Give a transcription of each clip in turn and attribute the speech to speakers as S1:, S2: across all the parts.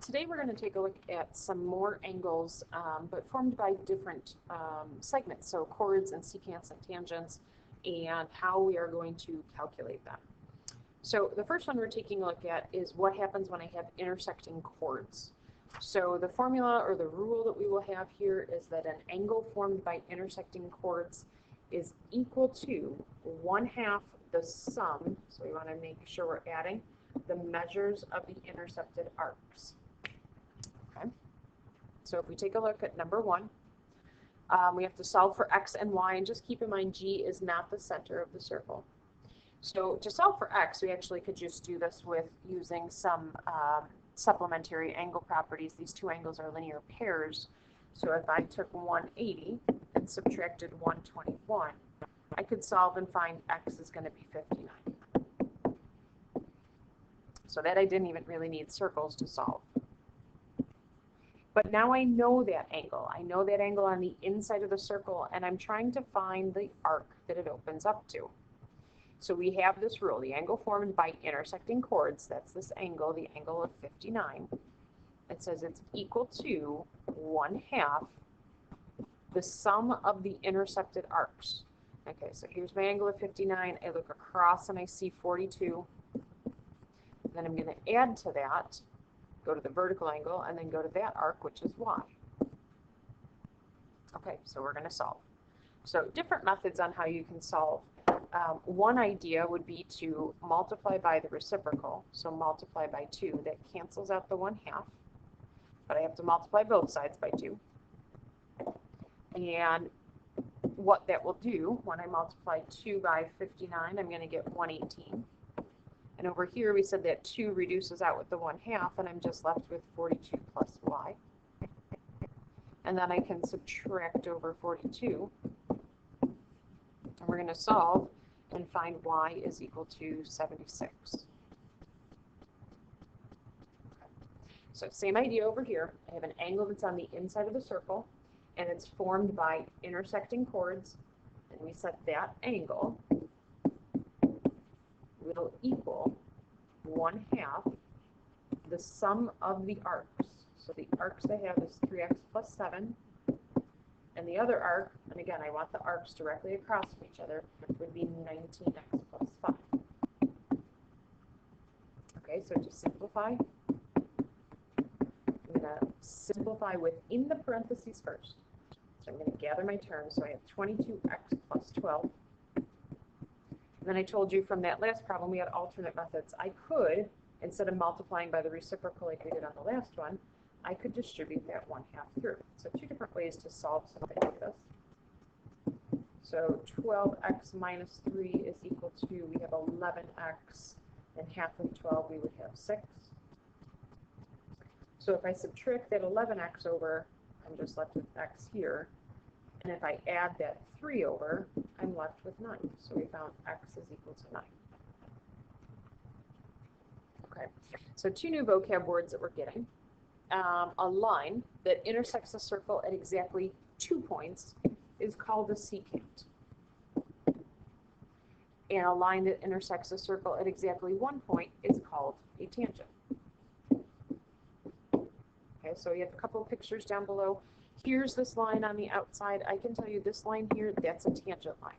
S1: Today we're going to take a look at some more angles, but formed by different segments, so chords and secants and tangents, and how we are going to calculate them. So the first one we're taking a look at is what happens when I have intersecting chords. So the formula or the rule that we will have here is that an angle formed by intersecting chords is equal to 1/2 the sum, so we want to make sure we're adding the measures of the intercepted arcs. Okay. So if we take a look at number 1, we have to solve for x and y, and just keep in mind G is not the center of the circle. So to solve for x, we actually could just do this with using some supplementary angle properties. These two angles are linear pairs. So if I took 180 and subtracted 121, I could solve and find x is going to be 59. So that I didn't even really need circles to solve. But now I know that angle. I know that angle on the inside of the circle, and I'm trying to find the arc that it opens up to. So we have this rule, the angle formed by intersecting chords, that's this angle, the angle of 59. It says it's equal to 1/2 the sum of the intercepted arcs. Okay, so here's my angle of 59. I look across and I see 42. Then I'm going to add to that, go to the vertical angle, and then go to that arc, which is y. Okay, so we're going to solve. So different methods on how you can solve. One idea would be to multiply by the reciprocal, so multiply by 2. That cancels out the 1/2, but I have to multiply both sides by 2. And what that will do, when I multiply 2 by 59, I'm going to get 118. And over here, we said that 2 reduces out with the 1/2, and I'm just left with 42 plus y. And then I can subtract over 42. And we're going to solve and find y is equal to 76. Okay. So same idea over here. I have an angle that's on the inside of the circle, and it's formed by intersecting chords. And we set that angle will equal 1/2 the sum of the arcs. So the arcs I have is 3x plus 7. And the other arc, and again, I want the arcs directly across from each other, would be 19x plus 5. Okay, so to simplify, I'm going to simplify within the parentheses first. So I'm going to gather my terms. So I have 22x plus 12. And then I told you from that last problem, we had alternate methods. I could, instead of multiplying by the reciprocal like we did on the last one, I could distribute that 1/2 through. So 2 different ways to solve something like this. So 12x minus 3 is equal to, we have 11x, and half of 12 we would have 6. So if I subtract that 11x over, I'm just left with x here. And if I add that 3 over, I'm left with 9. So we found x is equal to 9. Okay, so 2 new vocab words that we're getting. A line that intersects a circle at exactly 2 points is called a secant. And a line that intersects a circle at exactly 1 point is called a tangent. Okay, so you have a couple of pictures down below. Here's this line on the outside. I can tell you this line here, that's a tangent line.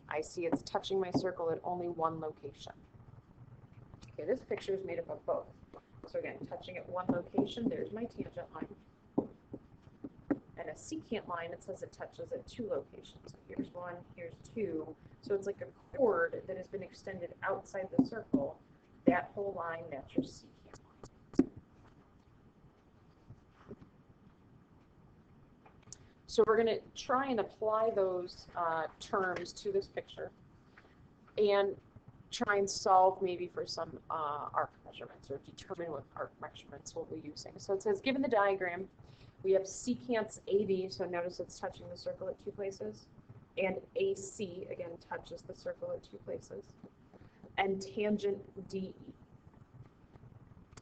S1: I see it's touching my circle at only one location. Okay, this picture is made up of both. So again, touching at one location, there's my tangent line. And a secant line, it says it touches at 2 locations. So here's 1, here's 2. So it's like a chord that has been extended outside the circle. That whole line, that's your secant line. So we're going to try and apply those terms to this picture and try and solve maybe for some arc measurements, or determine what arc measurements we'll be using. So it says, given the diagram, we have secants AD, so notice it's touching the circle at 2 places, and AC, again, touches the circle at 2 places, and tangent DE.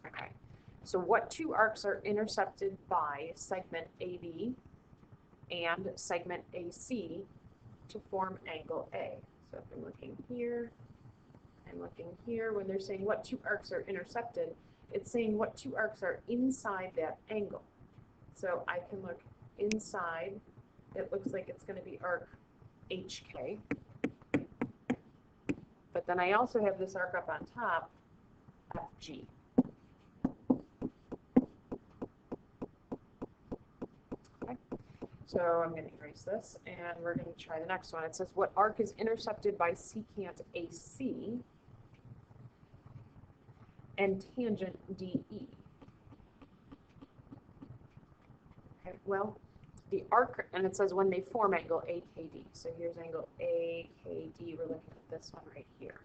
S1: Okay, so what 2 arcs are intercepted by segment AB and segment AC to form angle A? So if I'm looking here, I'm looking here, when they're saying what 2 arcs are intercepted, it's saying what two arcs are inside that angle. So I can look inside. It looks like it's going to be arc HK. But then I also have this arc up on top, FG. Okay. So I'm going to erase this, and we're going to try the next one. It says, what arc is intercepted by secant AC and tangent DE? Okay, well, the arc, and it says when they form angle AKD. So here's angle AKD. We're looking at this one right here.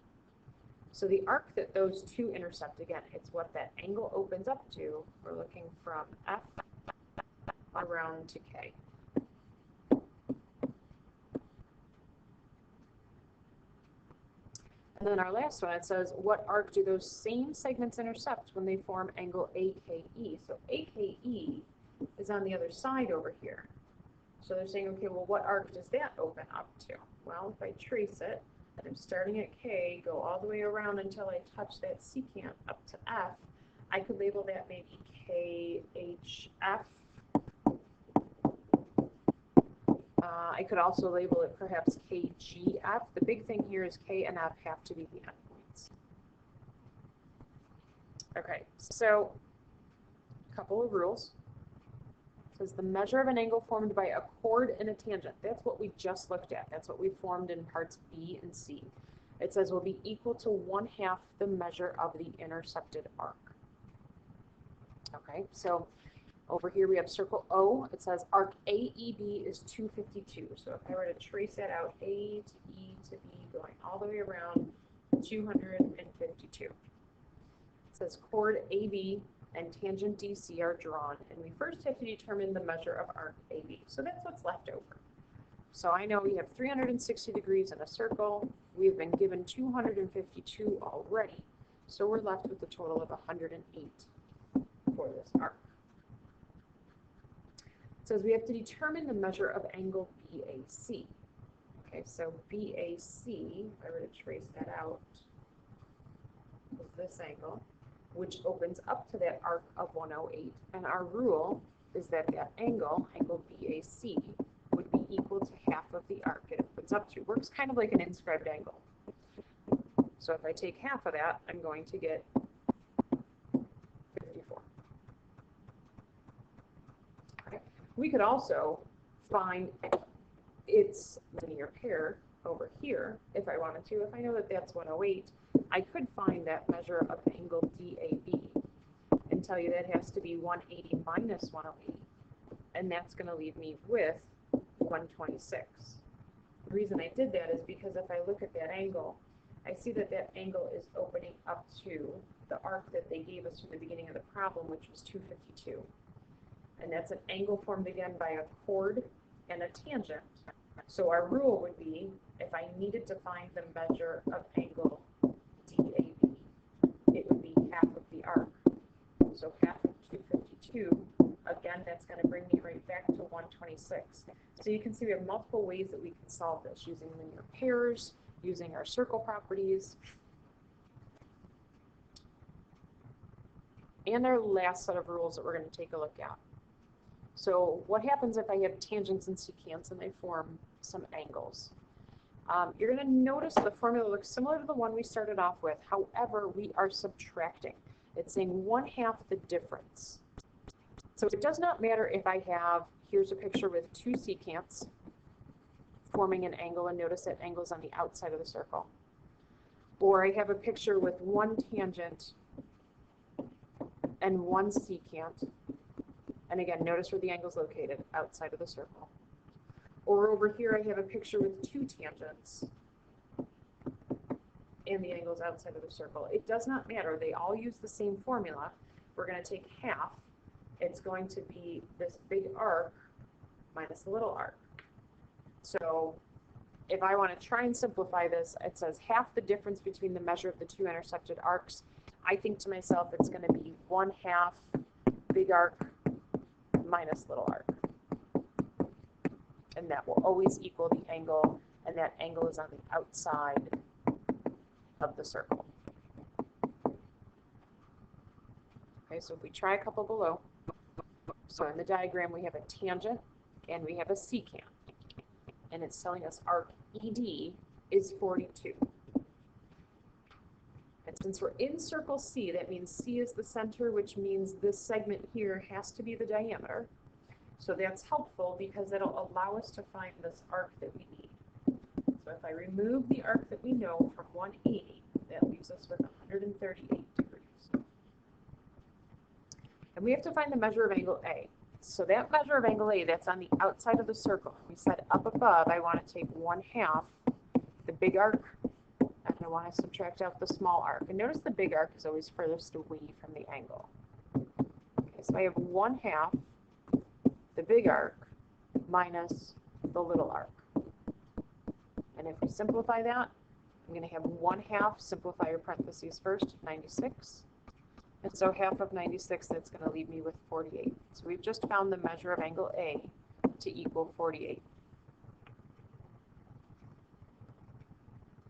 S1: So the arc that those two intercept, again, it's what that angle opens up to. We're looking from F around to K. And then our last one, it says, what arc do those same segments intercept when they form angle AKE? So AKE is on the other side over here. So they're saying, okay, well, what arc does that open up to? Well, if I trace it, I'm starting at K, go all the way around until I touch that secant up to F, I could label that maybe KHF. I could also label it perhaps KGF. The big thing here is K and F have to be the endpoints. Okay, so a couple of rules. It says the measure of an angle formed by a chord and a tangent. That's what we just looked at. That's what we formed in parts B and C. It says will be equal to 1/2 the measure of the intercepted arc. Okay, so over here we have circle O. It says arc AEB is 252. So if I were to trace that out, A to E to B going all the way around 252. It says chord AB and tangent DC are drawn, and we first have to determine the measure of arc AB. So that's what's left over. So I know we have 360 degrees in a circle. We've been given 252 already. So we're left with a total of 108 for this arc. It says we have to determine the measure of angle BAC. Okay, so BAC, if I were to trace that out, is this angle, which opens up to that arc of 108. And our rule is that that angle BAC, would be equal to 1/2 of the arc it opens up to. Works kind of like an inscribed angle. So if I take 1/2 of that, I'm going to get 54. Okay. We could also find its linear pair over here if I wanted to. If I know that that's 108, I could find that measure of angle DAB and tell you that has to be 180 minus 108, and that's going to leave me with 126. The reason I did that is because if I look at that angle, I see that that angle is opening up to the arc that they gave us from the beginning of the problem, which was 252. And that's an angle formed again by a chord and a tangent. So our rule would be, if I needed to find the measure of angle DAB, it would be 1/2 of the arc. So 1/2 of 252, again, that's going to bring me right back to 126. So you can see we have multiple ways that we can solve this, using linear pairs, using our circle properties. And our last set of rules that we're going to take a look at. So what happens if I have tangents and secants and they form some angles? You're going to notice the formula looks similar to the one we started off with. However, we are subtracting. It's saying 1/2 the difference. So it does not matter if I have, here's a picture with 2 secants forming an angle, and notice that angle's on the outside of the circle. Or I have a picture with 1 tangent and 1 secant. And again, notice where the angle is located, outside of the circle. Or over here, I have a picture with 2 tangents, and the angle is outside of the circle. It does not matter. They all use the same formula. We're going to take 1/2. It's going to be this big arc minus the little arc. So if I want to try and simplify this, it says 1/2 the difference between the measure of the 2 intercepted arcs. I think to myself, it's going to be 1/2 big arc minus little arc. And that will always equal the angle, and that angle is on the outside of the circle. Okay, so if we try a couple below, so in the diagram we have a tangent and we have a secant, and it's telling us arc ED is 42. And since we're in circle C, that means C is the center, which means this segment here has to be the diameter. So that's helpful because it'll allow us to find this arc that we need. So if I remove the arc that we know from 180, that leaves us with 138 degrees. And we have to find the measure of angle A. So that measure of angle A, that's on the outside of the circle. We said up above, I want to take 1/2 the big arc, and I want to subtract out the small arc. And notice the big arc is always furthest away from the angle. Okay, so I have 1/2 the big arc minus the little arc. And if we simplify that, I'm going to have 1/2, simplify your parentheses first, 96. And so half of 96, that's going to leave me with 48. So we've just found the measure of angle A to equal 48.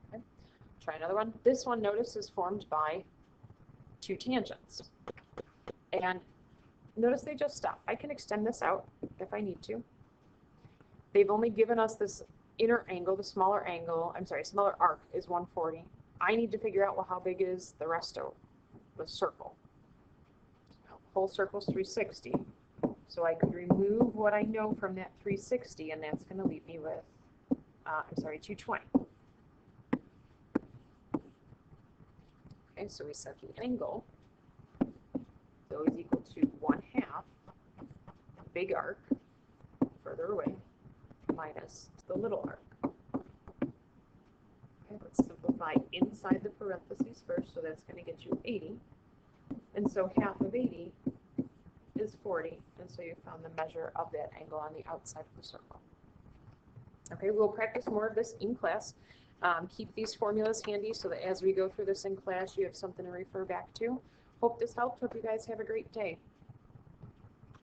S1: Okay. Try another one. This one, notice, is formed by two tangents. And notice they just stop. I can extend this out if I need to. They've only given us this inner angle, the smaller angle, smaller arc is 140. I need to figure out, well, how big is the rest of the circle? Whole circle's 360. So I could remove what I know from that 360, and that's going to leave me with, 220. Okay, so we set the angle. So is equal to 1/2 big arc further away minus the little arc. Okay, let's simplify inside the parentheses first, so that's going to get you 80. And so half of 80 is 40, and so you found the measure of that angle on the outside of the circle. Okay, we'll practice more of this in class. Keep these formulas handy so that as we go through this in class, you have something to refer back to. Hope this helped. Hope you guys have a great day.